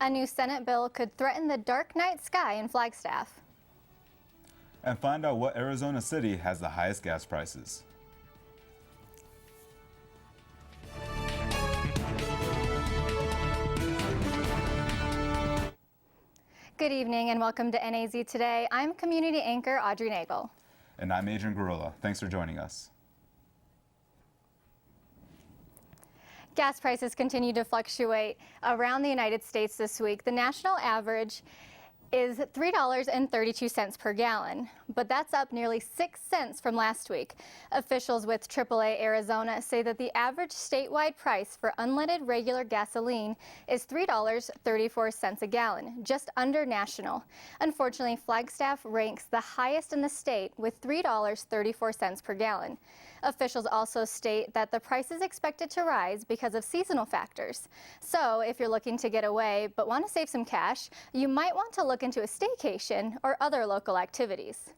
A new Senate bill could threaten the dark night sky in Flagstaff. And find out what Arizona city has the highest gas prices. Good evening and welcome to NAZ Today. I'm community anchor Audrey Nagel. And I'm Adrian Gorilla. Thanks for joining us. Gas prices continue to fluctuate around the United States this week. The national average is $3.32 per gallon, but that's up nearly 6 cents from last week. Officials with AAA Arizona say that the average statewide price for unleaded regular gasoline is $3.34 a gallon, just under national. Unfortunately, Flagstaff ranks the highest in the state with $3.34 per gallon. Officials also state that the price is expected to rise because of seasonal factors. So if you're looking to get away but want to save some cash, you might want to look into a staycation or other local activities.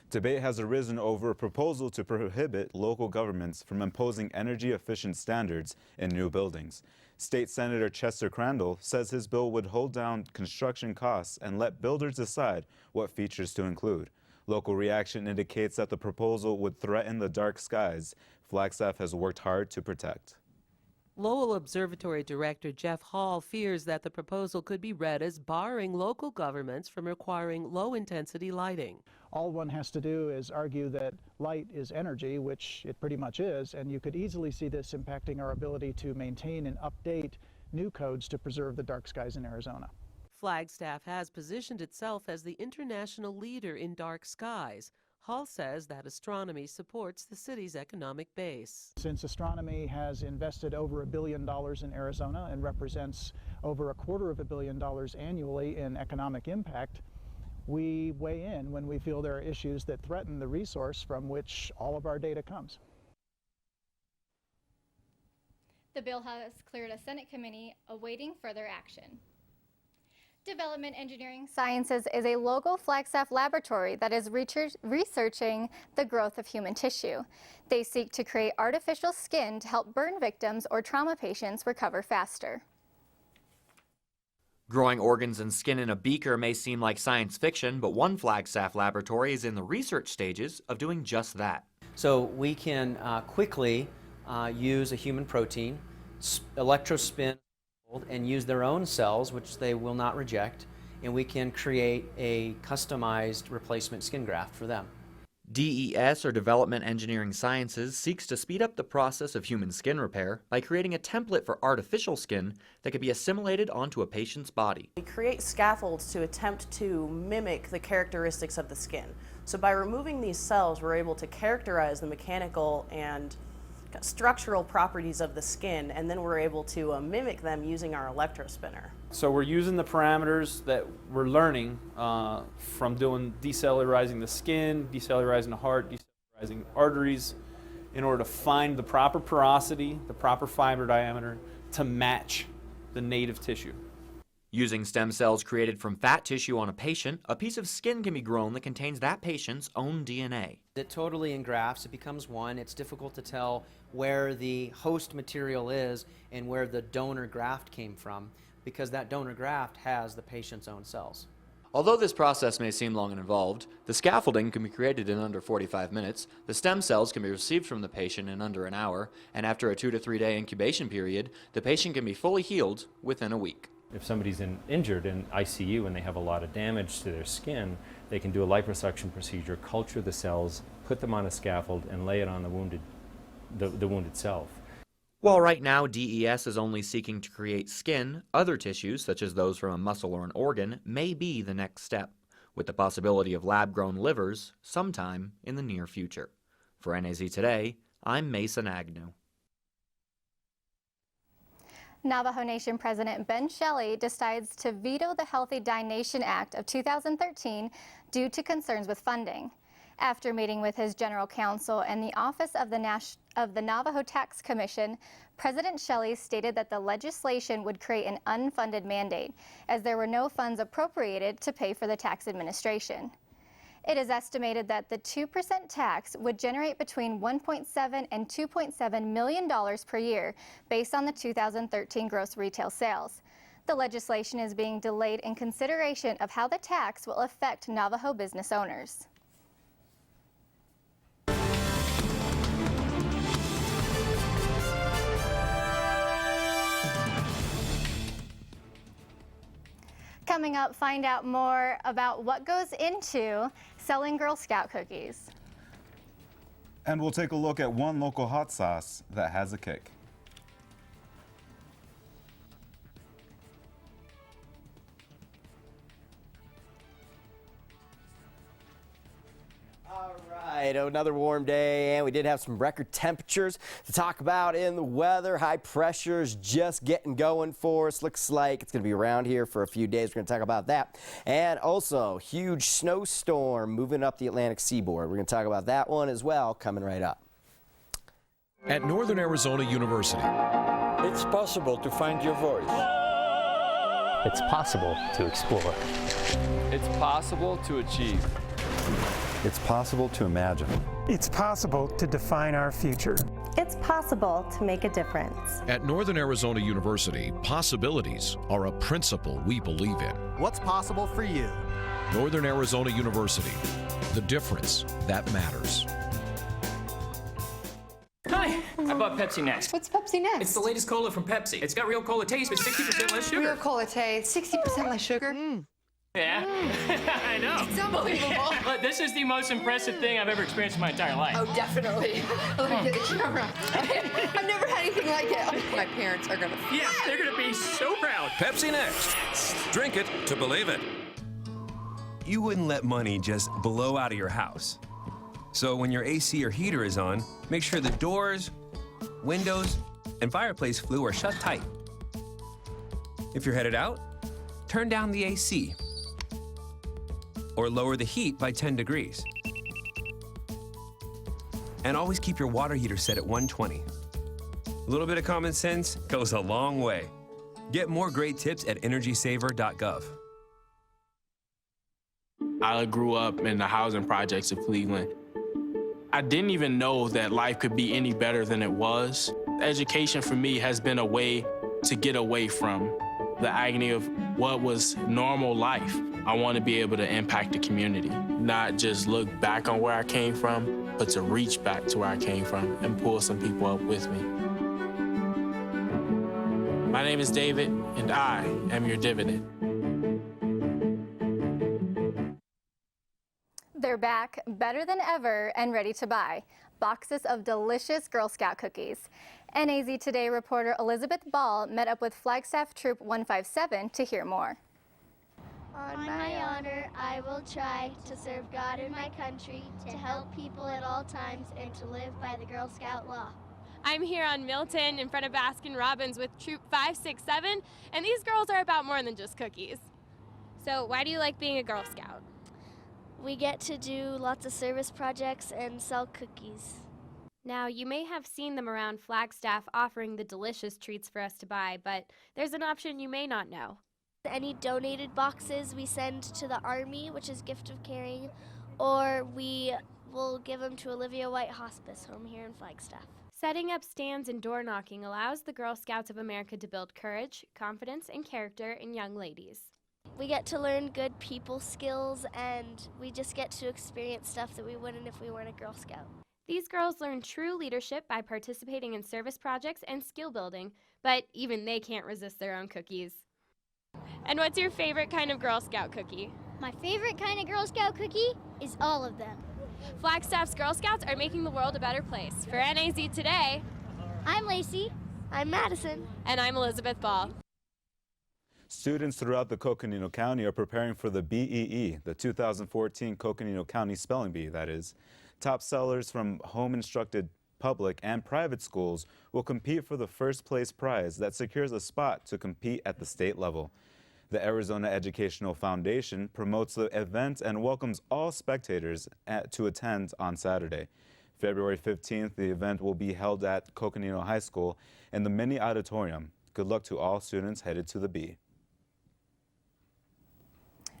Debate has arisen over a proposal to prohibit local governments from imposing energy-efficient standards in new buildings. State Senator Chester Crandall says his bill would hold down construction costs and let builders decide what features to include. Local reaction indicates that the proposal would threaten the dark skies Flagstaff has worked hard to protect. Lowell Observatory Director Jeff Hall fears that the proposal could be read as barring local governments from requiring low-intensity lighting. All one has to do is argue that light is energy, which it pretty much is, and you could easily see this impacting our ability to maintain and update new codes to preserve the dark skies in Arizona. Flagstaff has positioned itself as the international leader in dark skies. Hall says that astronomy supports the city's economic base. Since astronomy has invested over $1 billion in Arizona and represents over $250 million annually in economic impact, we weigh in when we feel there are issues that threaten the resource from which all of our data comes. The bill has cleared a Senate committee awaiting further action. Development Engineering Sciences is a local Flagstaff laboratory that is researching the growth of human tissue. They seek to create artificial skin to help burn victims or trauma patients recover faster. Growing organs and skin in a beaker may seem like science fiction, but one Flagstaff laboratory is in the research stages of doing just that. So we can quickly use a human protein, electrospin, and use their own cells, which they will not reject, and we can create a customized replacement skin graft for them. DES, or Development Engineering Sciences, seeks to speed up the process of human skin repair by creating a template for artificial skin that can be assimilated onto a patient's body. We create scaffolds to attempt to mimic the characteristics of the skin. So by removing these cells, we're able to characterize the mechanical and structural properties of the skin, and then we're able to mimic them using our electrospinner. So we're using the parameters that we're learning from doing decellularizing the skin, decellularizing the heart, decellularizing arteries, in order to find the proper porosity, the proper fiber diameter to match the native tissue. Using stem cells created from fat tissue on a patient, a piece of skin can be grown that contains that patient's own DNA. It totally engrafts, it becomes one. It's difficult to tell where the host material is and where the donor graft came from, because that donor graft has the patient's own cells. Although this process may seem long and involved, the scaffolding can be created in under 45 minutes, the stem cells can be received from the patient in under an hour, and after a 2 to 3 day incubation period, the patient can be fully healed within a week. If somebody's injured in ICU and they have a lot of damage to their skin, they can do a liposuction procedure, culture the cells, put them on a scaffold, and lay it on the wound itself. While right now DES is only seeking to create skin, other tissues, such as those from a muscle or an organ, may be the next step, with the possibility of lab-grown livers sometime in the near future. For NAZ Today, I'm Mason Agnew. Navajo Nation President Ben Shelley decides to veto the Healthy Die Nation Act of 2013 due to concerns with funding. After meeting with his general counsel and the Office of the Navajo Tax Commission, President Shelley stated that the legislation would create an unfunded mandate, as there were no funds appropriated to pay for the tax administration. It is estimated that the 2% tax would generate between $1.7 and $2.7 million per year based on the 2013 gross retail sales. The legislation is being delayed in consideration of how the tax will affect Navajo business owners. Coming up, find out more about what goes into selling Girl Scout cookies. And we'll take a look at one local hot sauce that has a kick. Another warm day, and we did have some record temperatures to talk about in the weather. High pressures just getting going for us. Looks like it's going to be around here for a few days. We're going to talk about that. And also, huge snowstorm moving up the Atlantic seaboard. We're going to talk about that one as well coming right up. At Northern Arizona University, it's possible to find your voice. It's possible to explore. It's possible to achieve. It's possible to imagine. It's possible to define our future. It's possible to make a difference. At Northern Arizona University, possibilities are a principle we believe in. What's possible for you? Northern Arizona University, the difference that matters. Hi, I bought Pepsi Next. What's Pepsi Next? It's the latest cola from Pepsi. It's got real cola taste, but 60% less sugar. Real cola taste, 60% less sugar. Yeah, I know. It's unbelievable. But this is the most impressive thing I've ever experienced in my entire life. Oh, definitely. Let me get the camera. I've never had anything like it. My parents are gonna. Yeah, they're gonna be so proud. Pepsi Next. Drink it to believe it. You wouldn't let money just blow out of your house. So when your AC or heater is on, make sure the doors, windows, and fireplace flue are shut tight. If you're headed out, turn down the AC. Or lower the heat by 10 degrees. And always keep your water heater set at 120. A little bit of common sense goes a long way. Get more great tips at energysaver.gov. I grew up in the housing projects of Cleveland. I didn't even know that life could be any better than it was. Education for me has been a way to get away from the agony of what was normal life. I want to be able to impact the community, not just look back on where I came from, but to reach back to where I came from and pull some people up with me. My name is David, and I am your dividend. They're back, better than ever, and ready to buy. Boxes of delicious Girl Scout cookies. NAZ Today reporter Elizabeth Ball met up with Flagstaff Troop 157 to hear more. On my honor, I will try to serve God and my country, to help people at all times, and to live by the Girl Scout law. I'm here on Milton in front of Baskin-Robbins with Troop 567, and these girls are about more than just cookies. So why do you like being a Girl Scout? We get to do lots of service projects and sell cookies. Now, you may have seen them around Flagstaff offering the delicious treats for us to buy, but there's an option you may not know. Any donated boxes we send to the Army, which is gift of caring, or we will give them to Olivia White Hospice Home here in Flagstaff. Setting up stands and door knocking allows the Girl Scouts of America to build courage, confidence, and character in young ladies. We get to learn good people skills, and we just get to experience stuff that we wouldn't if we weren't a Girl Scout. These girls learn true leadership by participating in service projects and skill building, but even they can't resist their own cookies. And what's your favorite kind of Girl Scout cookie? My favorite kind of Girl Scout cookie is all of them. Flagstaff's Girl Scouts are making the world a better place. For NAZ Today, I'm Lacey. I'm Madison. And I'm Elizabeth Ball. Students throughout the Coconino County are preparing for the BEE, the 2014 Coconino County Spelling Bee, that is. Top sellers from home-instructed public and private schools will compete for the first place prize that secures a spot to compete at the state level. The Arizona Educational Foundation promotes the event and welcomes all spectators to attend on Saturday. February 15th, the event will be held at Coconino High School in the mini auditorium. Good luck to all students headed to the Bee.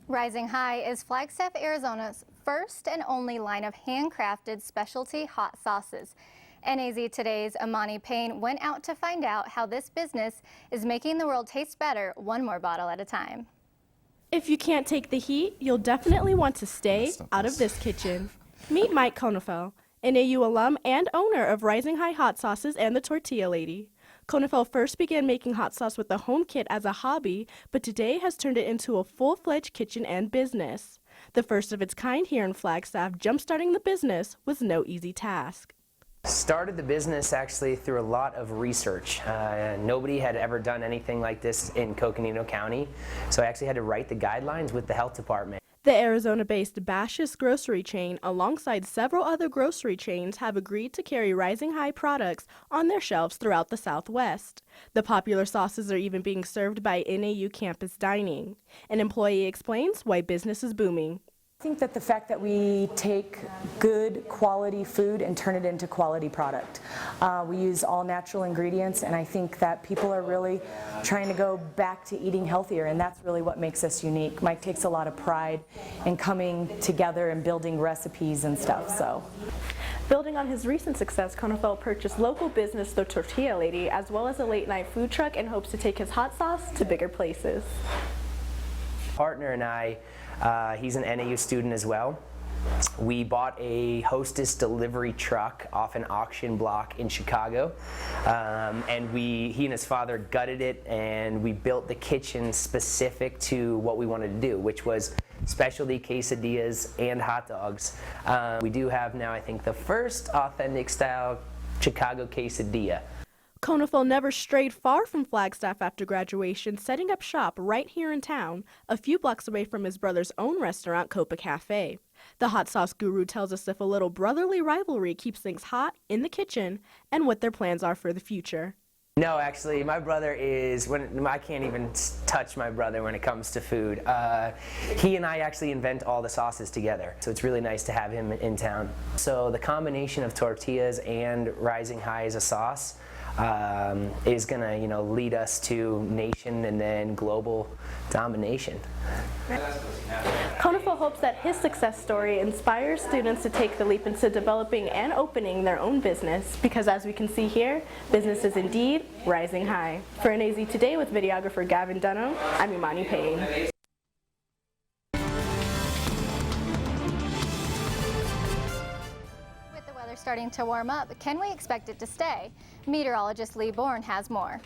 Rising high is Flagstaff, Arizona's first and only line of handcrafted specialty hot sauces. NAZ Today's Amani Payne went out to find out how this business is making the world taste better, one more bottle at a time. If you can't take the heat, you'll definitely want to stay out of this kitchen. Meet Mike Konefel, NAU alum and owner of Rising High Hot Sauces and the Tortilla Lady. Konefel first began making hot sauce with a home kit as a hobby, but today has turned it into a full-fledged kitchen and business. The first of its kind here in Flagstaff, jumpstarting the business was no easy task. Started the business actually through a lot of research. Nobody had ever done anything like this in Coconino County, so I actually had to write the guidelines with the health department. The Arizona-based Bashas' grocery chain, alongside several other grocery chains, have agreed to carry Rising High products on their shelves throughout the Southwest. The popular sauces are even being served by NAU campus dining. An employee explains why business is booming. I think that the fact that we take good quality food and turn it into quality product. We use all natural ingredients, and I think that people are really trying to go back to eating healthier, and that's really what makes us unique. Mike takes a lot of pride in coming together and building recipes and stuff. So, building on his recent success, Konefel purchased local business The Tortilla Lady, as well as a late-night food truck, and hopes to take his hot sauce to bigger places. Partner and I, he's an NAU student as well. We bought a Hostess delivery truck off an auction block in Chicago, and he and his father gutted it, and we built the kitchen specific to what we wanted to do, which was specialty quesadillas and hot dogs. We do have now, I think, the first authentic style Chicago quesadilla. Konefel never strayed far from Flagstaff after graduation, setting up shop right here in town, a few blocks away from his brother's own restaurant, Copa Cafe. The hot sauce guru tells us if a little brotherly rivalry keeps things hot in the kitchen and what their plans are for the future. No, actually, my brother I can't even touch my brother when it comes to food. He and I actually invent all the sauces together, so it's really nice to have him in town. So the combination of tortillas and Rising High as a sauce is going to, lead us to nation and then global domination. Konefel hopes that his success story inspires students to take the leap into developing and opening their own business, because as we can see here, business is indeed rising high. For NAZ Today with videographer Gavin Dunham, I'm Imani Payne. Starting to warm up, can we expect it to stay? Meteorologist Lee Bourne has more.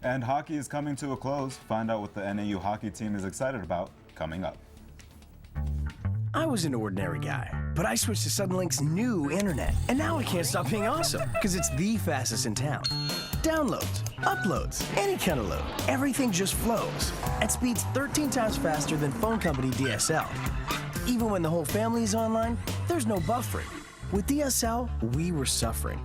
And hockey is coming to a close. Find out what the NAU hockey team is excited about coming up. I was an ordinary guy, but I switched to Suddenlink's new internet, and now I can't stop being awesome because it's the fastest in town. Downloads, uploads, any kind of load, everything just flows at speeds 13 times faster than phone company DSL. Even when the whole family is online, there's no buffering. With DSL, we were suffering.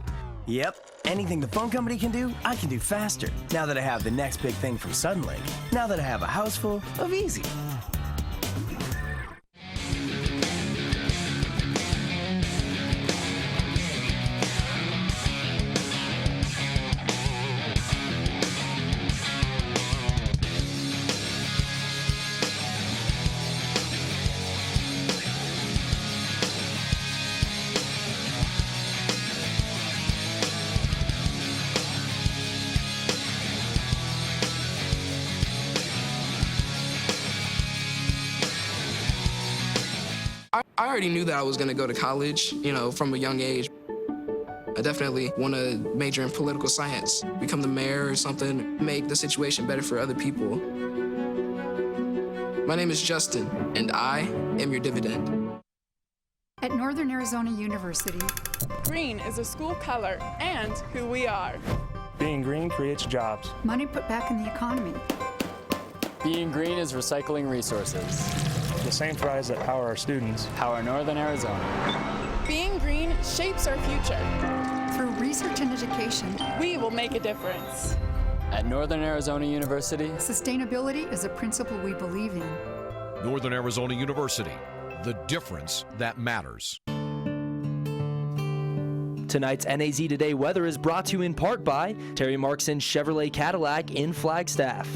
Yep, anything the phone company can do, I can do faster. Now that I have the next big thing from Suddenlink. Now that I have a house full of easy. I already knew that I was going to go to college, from a young age. I definitely want to major in political science, become the mayor or something, make the situation better for other people. My name is Justin, and I am your dividend. At Northern Arizona University, green is a school color and who we are. Being green creates jobs. Money put back in the economy. Being green is recycling resources. The same fries that power our students power Northern Arizona. Being green shapes our future. Through research and education, we will make a difference. At Northern Arizona University, sustainability is a principle we believe in. Northern Arizona University, the difference that matters. Tonight's NAZ Today weather is brought to you in part by Terry Markson Chevrolet Cadillac in Flagstaff.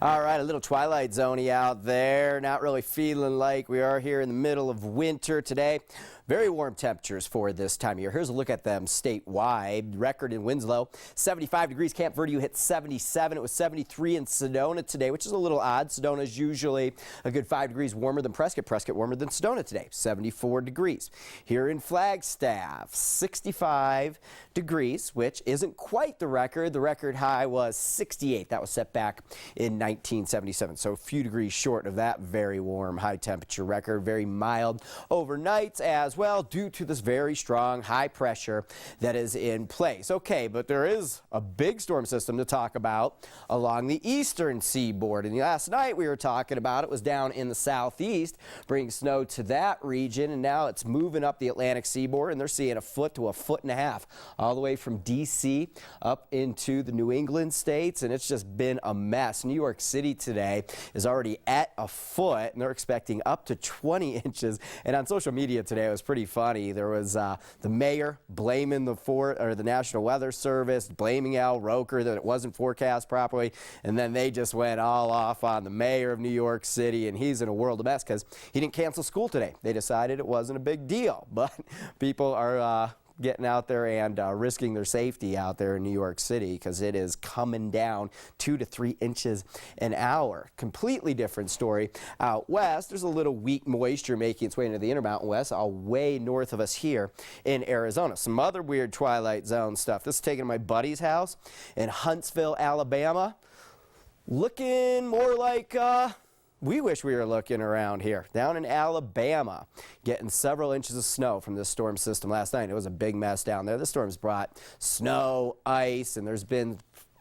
All right, a little twilight zone-y out there. Not really feeling like we are here in the middle of winter today. Very warm temperatures for this time of year. Here's a look at them statewide. Record in Winslow, 75 degrees. Camp Verde hit 77. It was 73 in Sedona today, which is a little odd. Sedona is usually a good 5 degrees warmer than Prescott. Prescott warmer than Sedona today, 74 degrees. Here in Flagstaff, 65 degrees, which isn't quite the record. The record high was 68. That was set back in 1977. So a few degrees short of that very warm high temperature record. Very mild overnights as well due to this very strong high pressure that is in place. Okay, but there is a big storm system to talk about along the eastern seaboard. And last night we were talking about it was down in the southeast, bringing snow to that region, and now it's moving up the Atlantic seaboard, and they're seeing 1 foot to 1.5 feet all the way from D.C. up into the New England states, and it's just been a mess. New York City today is already at 1 foot, and they're expecting up to 20 inches. And on social media today, it was pretty funny. There was the mayor blaming the National Weather Service, blaming Al Roker that it wasn't forecast properly, and then they just went all off on the mayor of New York City, and he's in a world of mess because he didn't cancel school today. They decided it wasn't a big deal, but people are getting out there and risking their safety out there in New York City because it is coming down 2 to 3 inches an hour. Completely different story out west. There's a little weak moisture making its way into the Intermountain West, way north of us here in Arizona. Some other weird twilight zone stuff. This is taken to my buddy's house in Huntsville, Alabama. Looking more like we wish we were looking around here. Down in Alabama, getting several inches of snow from this storm system last night. It was a big mess down there. The storm's brought snow, ice, and there's been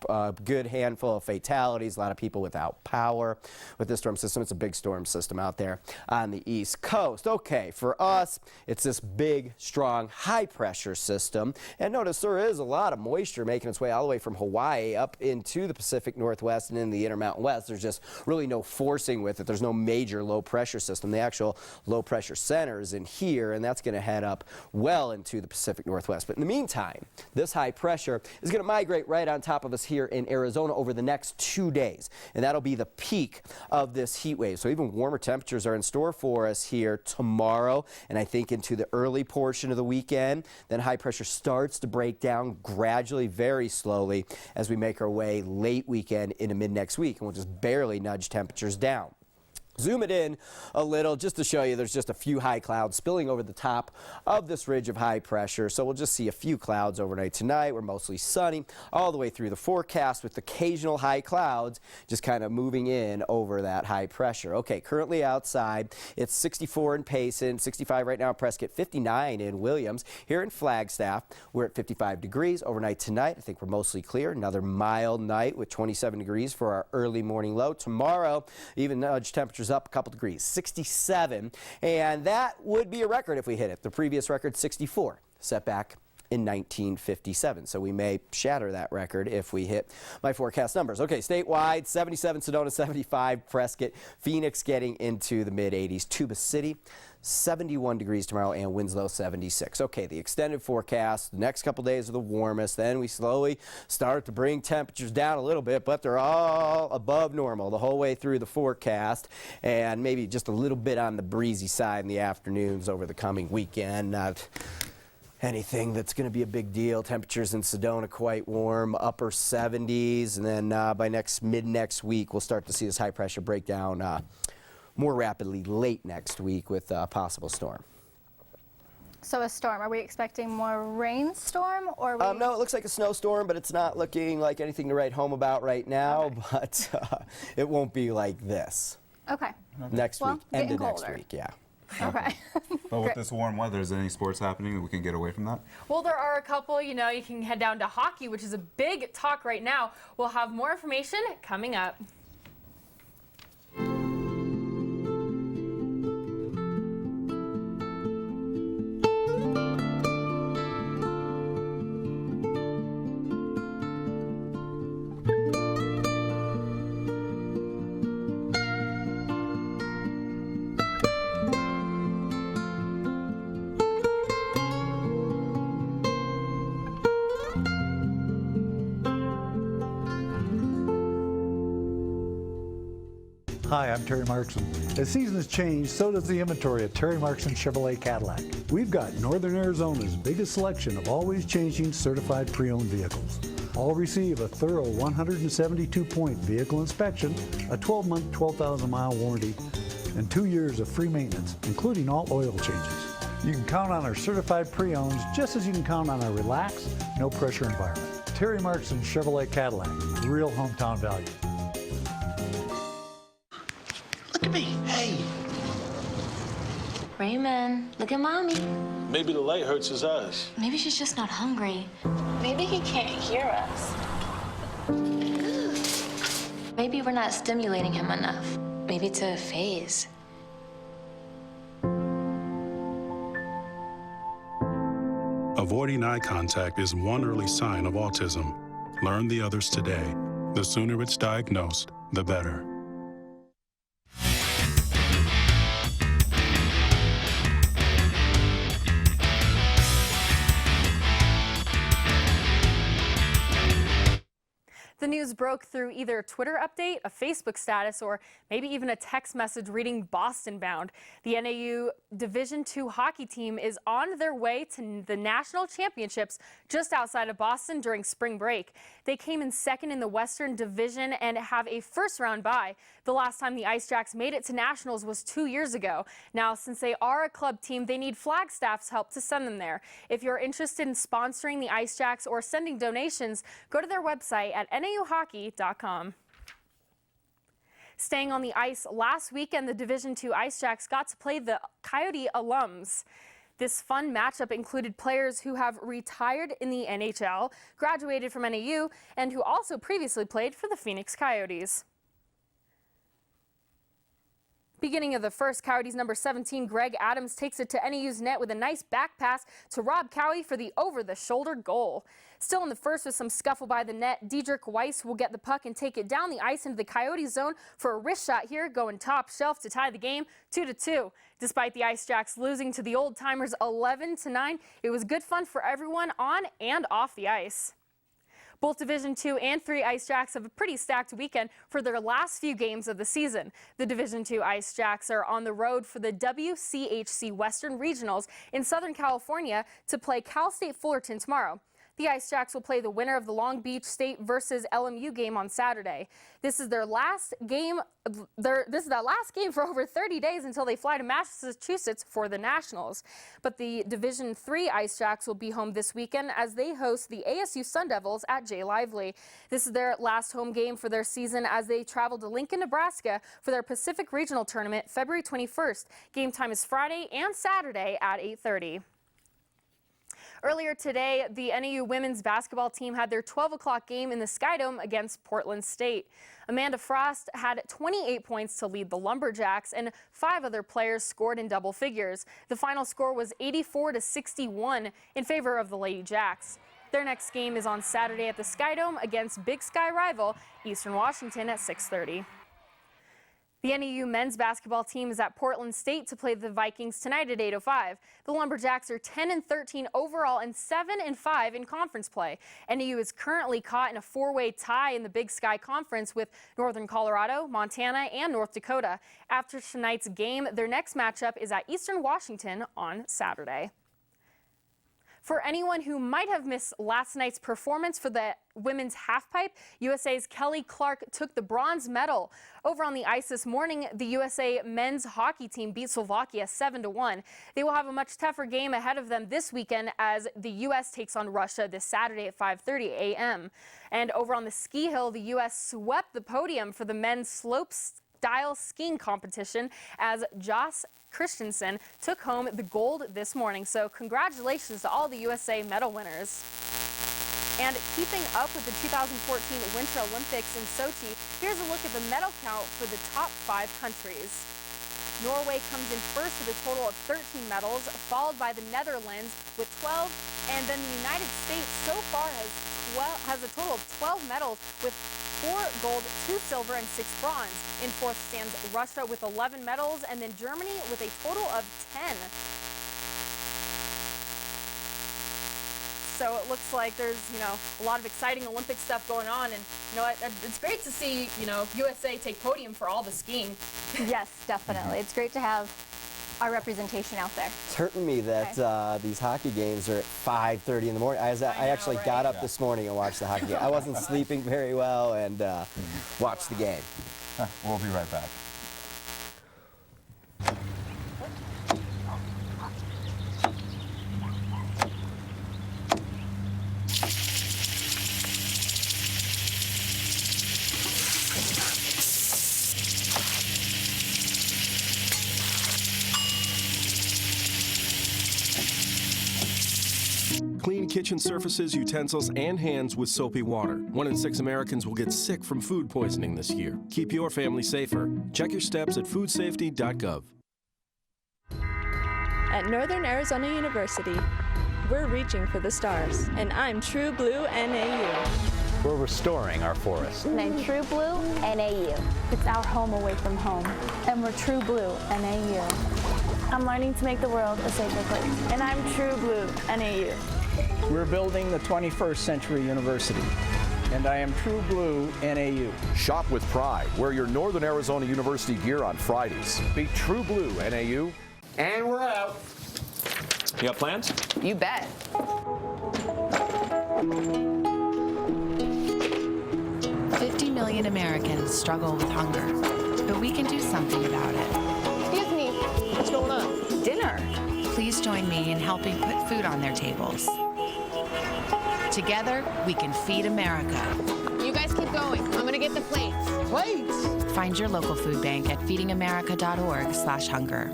a good handful of fatalities, a lot of people without power with this storm system. It's a big storm system out there on the East Coast. Okay, for us, it's this big, strong, high-pressure system. And notice there is a lot of moisture making its way all the way from Hawaii up into the Pacific Northwest and in the Intermountain West. There's just really no forcing with it. There's no major low-pressure system. The actual low-pressure center is in here, and that's going to head up well into the Pacific Northwest. But in the meantime, this high pressure is going to migrate right on top of us here in Arizona over the next 2 days, and that'll be the peak of this heat wave. So even warmer temperatures are in store for us here tomorrow, and I think into the early portion of the weekend. Then high pressure starts to break down gradually, very slowly, as we make our way late weekend into mid next week, and we'll just barely nudge temperatures down. Zoom it in a little just to show you there's just a few high clouds spilling over the top of this ridge of high pressure. So we'll just see a few clouds overnight tonight. We're mostly sunny all the way through the forecast with occasional high clouds just kind of moving in over that high pressure. Okay, currently outside it's 64 in Payson, 65 right now in Prescott, 59 in Williams. Here in Flagstaff, we're at 55 degrees overnight tonight. I think we're mostly clear. Another mild night with 27 degrees for our early morning low. Tomorrow, even nudge temperatures up a couple degrees, 67, and that would be a record if we hit it. The previous record, 64, set back in 1957. So we may shatter that record if we hit my forecast numbers. Okay, statewide, 77 Sedona, 75 Prescott, Phoenix getting into the mid-80s, Tuba City, 71 degrees tomorrow, and Winslow 76. Okay, the extended forecast, the next couple days are the warmest. Then we slowly start to bring temperatures down a little bit, but they're all above normal the whole way through the forecast, and maybe just a little bit on the breezy side in the afternoons over the coming weekend. Not anything that's going to be a big deal. Temperatures in Sedona quite warm, upper 70s, and then by mid next week we'll start to see this high pressure break down more rapidly late next week with a possible storm. So a storm, are we expecting more rainstorm or? No, it looks like a snowstorm, but it's not looking like anything to write home about right now, okay. But it won't be like this. Okay. Next week, end of colder. Next week, yeah. Okay. But with this warm weather, is there any sports happening that we can get away from that? Well, there are a couple. You know, you can head down to hockey, which is a big talk right now. We'll have more information coming up. Hi, I'm Terry Markson. As seasons change, so does the inventory at Terry Markson Chevrolet Cadillac. We've got Northern Arizona's biggest selection of always changing certified pre-owned vehicles. All receive a thorough 172-point vehicle inspection, a 12-month, 12,000-mile warranty, and 2 years of free maintenance, including all oil changes. You can count on our certified pre-owns just as you can count on our relaxed, no-pressure environment. Terry Markson Chevrolet Cadillac, real hometown value. Look at me, hey. Raymond, look at Mommy. Maybe the light hurts his eyes. Maybe she's just not hungry. Maybe he can't hear us. Maybe we're not stimulating him enough. Maybe it's a phase. Avoiding eye contact is one early sign of autism. Learn the others today. The sooner it's diagnosed, the better. The news broke through either a Twitter update, a Facebook status, or maybe even a text message reading Boston bound. The NAU Division II hockey team is on their way to the national championships just outside of Boston during spring break. They came in second in the Western Division and have a first-round bye. The last time the IceJacks made it to nationals was 2 years ago. Now, since they are a club team, they need Flagstaff's help to send them there. If you're interested in sponsoring the IceJacks or sending donations, go to their website at nauhockey.com. Staying on the ice, last weekend the Division II IceJacks got to play the Coyote alums. This fun matchup included players who have retired in the NHL, graduated from NAU, and who also previously played for the Phoenix Coyotes. Beginning of the first, Coyotes number 17, Greg Adams, takes it to NAU's net with a nice back pass to Rob Cowie for the over-the-shoulder goal. Still in the first with some scuffle by the net, Diedrich Weiss will get the puck and take it down the ice into the Coyotes zone for a wrist shot here, going top shelf to tie the game 2-2. Despite the IceJacks losing to the old-timers 11-9, it was good fun for everyone on and off the ice. Both Division II and III IceJacks have a pretty stacked weekend for their last few games of the season. The Division II IceJacks are on the road for the WCHC Western Regionals in Southern California to play Cal State Fullerton tomorrow. The IceJacks will play the winner of the Long Beach State versus LMU game on Saturday. This is their last game. This is their last game for over 30 days until they fly to Massachusetts for the Nationals. But the Division III IceJacks will be home this weekend as they host the ASU Sun Devils at J. Lively. This is their last home game for their season as they travel to Lincoln, Nebraska for their Pacific Regional Tournament February 21st. Game time is Friday and Saturday at 8:30. Earlier today, the NAU women's basketball team had their 12 o'clock game in the Skydome against Portland State. Amanda Frost had 28 points to lead the Lumberjacks, and 5 other players scored in double figures. The final score was 84-61 in favor of the Lady Jacks. Their next game is on Saturday at the Skydome against Big Sky rival Eastern Washington at 6:30. The NAU men's basketball team is at Portland State to play the Vikings tonight at 8:05. The Lumberjacks are 10-13 overall and 7-5 in conference play. NAU is currently caught in a 4-way tie in the Big Sky Conference with Northern Colorado, Montana, and North Dakota. After tonight's game, their next matchup is at Eastern Washington on Saturday. For anyone who might have missed last night's performance for the women's halfpipe, USA's Kelly Clark took the bronze medal. Over on the ice this morning, the USA men's hockey team beat Slovakia 7-1. They will have a much tougher game ahead of them this weekend as the U.S. takes on Russia this Saturday at 5:30 a.m. And over on the ski hill, the U.S. swept the podium for the men's slopestyle skiing competition as Joss Christensen took home the gold this morning. So congratulations to all the USA medal winners. And keeping up with the 2014 Winter Olympics in Sochi, here's a look at the medal count for the top 5 countries. Norway comes in first with a total of 13 medals, followed by the Netherlands with 12, and then the United States so far has a total of 12 medals with 4 gold, 2 silver, and 6 bronze. In fourth stands Russia with 11 medals, and then Germany with a total of 10. so it looks like there's, a lot of exciting Olympic stuff going on, and, it's great to see, USA take podium for all the skiing. Yes, definitely. It's great to have our representation out there. It's hurting me that these hockey games are at 5:30 in the morning. I actually got up this morning and watched the hockey game. I wasn't sleeping very well and watched the game. We'll be right back. Clean kitchen surfaces, utensils, and hands with soapy water. 1 in 6 Americans will get sick from food poisoning this year. Keep your family safer. Check your steps at foodsafety.gov. At Northern Arizona University, we're reaching for the stars, and I'm True Blue NAU. We're restoring our forests. And I'm True Blue NAU. It's our home away from home, and we're True Blue NAU. I'm learning to make the world a safer place, and I'm True Blue NAU. We're building the 21st century university, and I am True Blue NAU. Shop with pride. Wear your Northern Arizona University gear on Fridays. Be True Blue NAU. And we're out. You got plans? You bet. 50 million Americans struggle with hunger, but we can do something about it. Excuse me. What's going on? Dinner. Please join me in helping put food on their tables. Together, we can feed America. You guys keep going. I'm gonna get the plates. Plates? Find your local food bank at feedingamerica.org/hunger.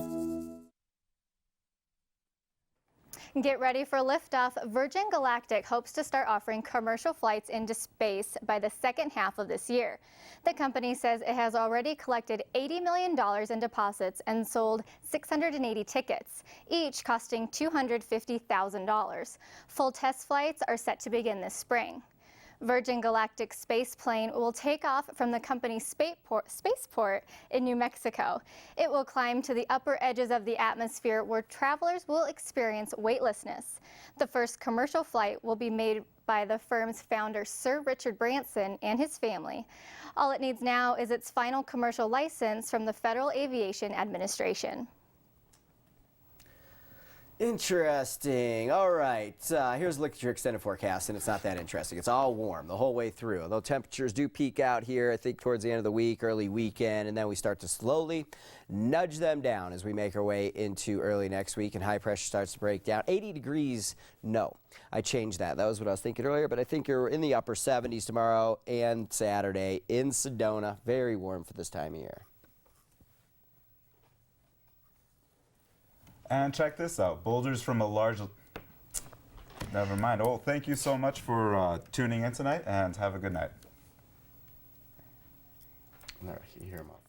Get ready for liftoff. Virgin Galactic hopes to start offering commercial flights into space by the second half of this year. The company says it has already collected $80 million in deposits and sold 680 tickets, each costing $250,000. Full test flights are set to begin this spring. Virgin Galactic space plane will take off from the company's spaceport in New Mexico. It will climb to the upper edges of the atmosphere where travelers will experience weightlessness. The first commercial flight will be made by the firm's founder, Sir Richard Branson, and his family. All it needs now is its final commercial license from the Federal Aviation Administration. Interesting. All right. Here's a look at your extended forecast, and it's not that interesting. It's all warm the whole way through. Although temperatures do peak out here, I think, towards the end of the week, early weekend, and then we start to slowly nudge them down as we make our way into early next week, and high pressure starts to break down. 80 degrees, no. I changed that. That was what I was thinking earlier, but I think you're in the upper 70s tomorrow and Saturday in Sedona. Very warm for this time of year. And check this out, boulders from a large... Never mind. Oh, thank you so much for tuning in tonight, and have a good night. All right, you hear them up.